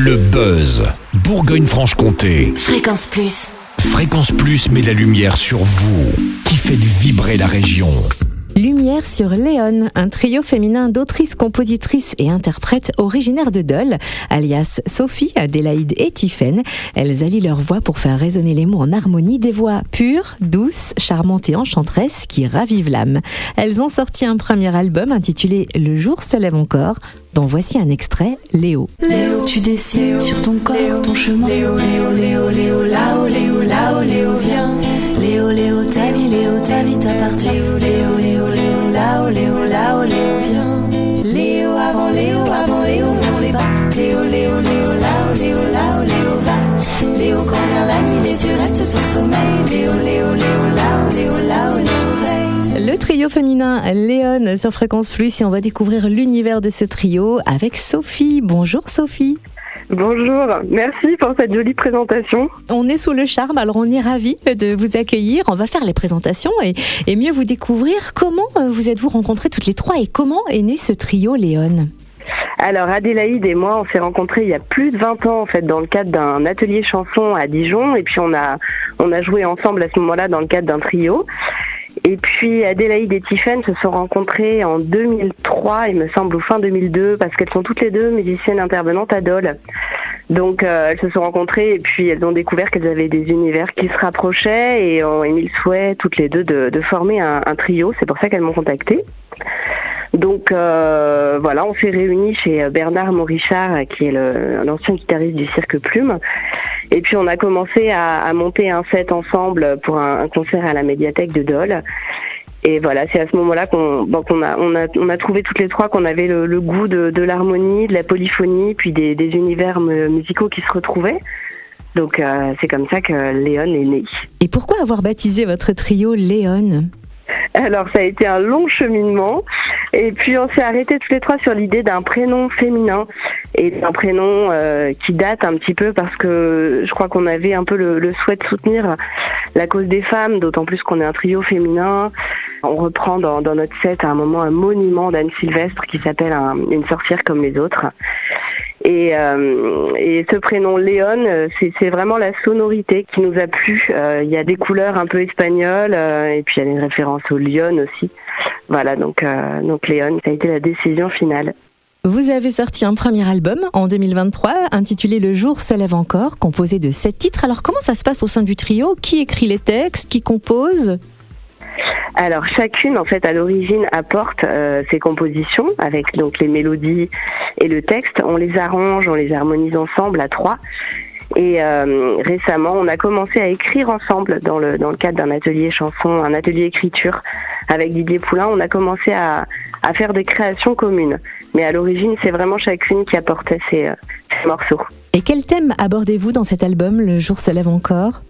Le buzz, Bourgogne-Franche-Comté. Fréquence Plus. Fréquence Plus met la lumière sur vous, qui faites vibrer la région. Lumière sur Léon, un trio féminin d'autrices, compositrices et interprètes originaires de Dole, alias Sophie, Adélaïde et Tiffaine. Elles allient leur voix pour faire résonner les mots en harmonie, des voix pures, douces, charmantes et enchanteresses qui ravivent l'âme. Elles ont sorti un premier album intitulé Le jour se lève encore, dont voici un extrait, Léo. Léo, tu dessines sur ton corps ton chemin. Léo, Léo, Léo, Léo, là-haut, Léo, là-haut, Léo, viens. Léo, Léo, ta vie t'appartient. Léo, Léo, Léo, là-haut, Léo, là-haut, Léo, viens. Léo, avant Léo, on les bat. Léo, Léo, Léo, là-haut, Léo, là-haut, Léo, va. Léo, quand vient la nuit, les yeux restent sans sommeil. Léo, Léo, Léo, là-haut, Léo, là-haut, Léo, veille. Le trio féminin Léon sur Fréquence Plus, et on va découvrir l'univers de ce trio avec Sophie. Bonjour Sophie. Bonjour, merci pour cette jolie présentation. On est sous le charme, alors on est ravis de vous accueillir. On va faire les présentations et mieux vous découvrir. Comment vous êtes-vous rencontrées toutes les trois et comment est né ce trio Léon ? Alors Adélaïde et moi, on s'est rencontrés il y a plus de 20 ans en fait dans le cadre d'un atelier chanson à Dijon, et puis on a joué ensemble à ce moment-là dans le cadre d'un trio. Et puis Adélaïde et Tiffaine se sont rencontrées en 2003, il me semble, ou fin 2002, parce qu'elles sont toutes les deux musiciennes intervenantes à Dole. Donc elles se sont rencontrées et puis elles ont découvert qu'elles avaient des univers qui se rapprochaient et ont émis le souhait toutes les deux de former un trio. C'est pour ça qu'elles m'ont contactée. Donc voilà, on s'est réunis chez Bernard Morichard, qui est l'ancien guitariste du Cirque Plume. Et puis on a commencé à monter un set ensemble pour un concert à la médiathèque de Dole. Et voilà, c'est à ce moment-là qu'on a trouvé toutes les trois qu'on avait le goût de l'harmonie, de la polyphonie, puis des univers musicaux qui se retrouvaient. Donc c'est comme ça que Léon est né. Et pourquoi avoir baptisé votre trio Léon ? Alors ça a été un long cheminement et puis on s'est arrêtés tous les trois sur l'idée d'un prénom féminin et d'un prénom qui date un petit peu parce que je crois qu'on avait un peu le souhait de soutenir la cause des femmes, d'autant plus qu'on est un trio féminin. On reprend dans notre set à un moment un monument d'Anne Sylvestre qui s'appelle Une sorcière comme les autres. Et ce prénom Léon, c'est vraiment la sonorité qui nous a plu. Il y a des couleurs un peu espagnoles et puis il y a des références au lion aussi. Voilà, donc Léon, ça a été la décision finale. Vous avez sorti un premier album en 2023 intitulé Le jour se lève encore, composé de 7 titres. Alors comment ça se passe au sein du trio ? Qui écrit les textes ? Qui compose ? Alors chacune en fait à l'origine apporte ses compositions avec donc les mélodies et le texte. On les arrange, on les harmonise ensemble à trois. Et récemment, on a commencé à écrire ensemble dans le cadre d'un atelier chanson, un atelier écriture avec Didier Poulain. On a commencé à faire des créations communes. Mais à l'origine, c'est vraiment chacune qui apportait ses morceaux. Et quel thème abordez-vous dans cet album, Le jour se lève encore ?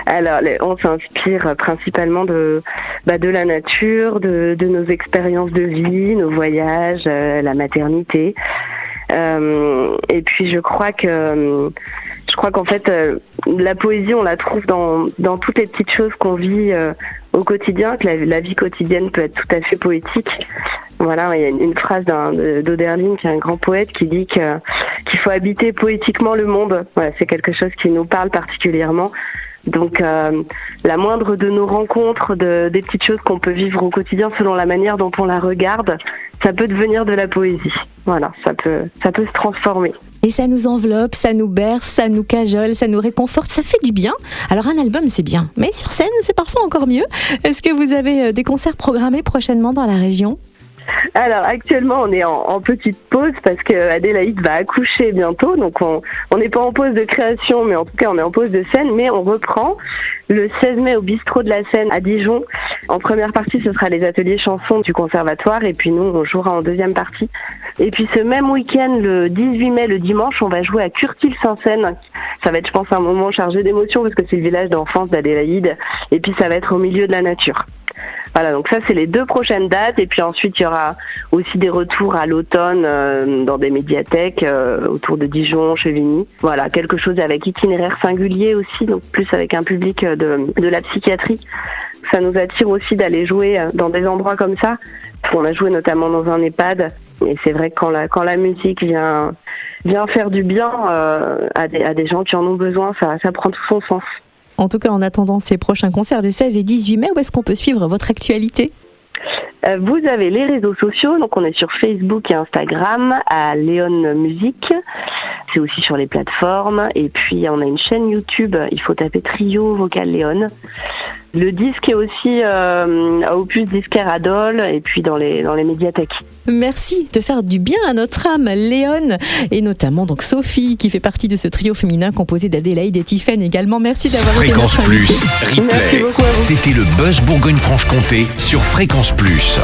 Alors, on s'inspire principalement de la nature, de nos expériences de vie, nos voyages, la maternité. Et puis je crois qu'en fait la poésie on la trouve dans toutes les petites choses qu'on vit au quotidien, que la vie quotidienne peut être tout à fait poétique. Voilà, il y a une phrase d'Oderlin, qui est un grand poète, qui dit qu'il faut habiter poétiquement le monde. Voilà, c'est quelque chose qui nous parle particulièrement. Donc la moindre de nos rencontres, des petites choses qu'on peut vivre au quotidien selon la manière dont on la regarde, ça peut devenir de la poésie. Voilà, ça peut se transformer. Et ça nous enveloppe, ça nous berce, ça nous cajole, ça nous réconforte, ça fait du bien. Alors un album c'est bien, mais sur scène c'est parfois encore mieux. Est-ce que vous avez des concerts programmés prochainement dans la région ? Alors actuellement on est en petite pause parce que Adélaïde va accoucher bientôt, donc on n'est pas en pause de création, mais en tout cas on est en pause de scène, mais on reprend le 16 mai au bistrot de la Seine à Dijon. En première partie ce sera les ateliers chansons du conservatoire et puis nous on jouera en deuxième partie. Et puis ce même week-end, le 18 mai, le dimanche, on va jouer à Curtil-Saint-Seine. Ça va être je pense un moment chargé d'émotions parce que c'est le village d'enfance d'Adélaïde et puis ça va être au milieu de la nature. Voilà, donc ça c'est les 2 prochaines dates et puis ensuite il y aura aussi des retours à l'automne dans des médiathèques autour de Dijon, Chevigny. Voilà, quelque chose avec itinéraire singulier aussi, donc plus avec un public de la psychiatrie. Ça nous attire aussi d'aller jouer dans des endroits comme ça. On a joué notamment dans un EHPAD et c'est vrai que quand la musique vient vient faire du bien à des gens qui en ont besoin. Ça prend tout son sens. En tout cas, en attendant ces prochains concerts des 16 et 18 mai, où est-ce qu'on peut suivre votre actualité ? Vous avez les réseaux sociaux, donc on est sur Facebook et Instagram à Léon Musique. C'est aussi sur les plateformes. Et puis on a une chaîne YouTube, il faut taper Trio Vocal Léon. Le disque est aussi à Opus Disquaire à Dole et puis dans les médiathèques. Merci de faire du bien à notre âme, Léon, et notamment donc Sophie qui fait partie de ce trio féminin composé d'Adélaïde et Tiffaine également. Merci d'avoir été Fréquence notre Plus, invitée. replay. C'était le Buzz Bourgogne-Franche-Comté sur Fréquence Plus.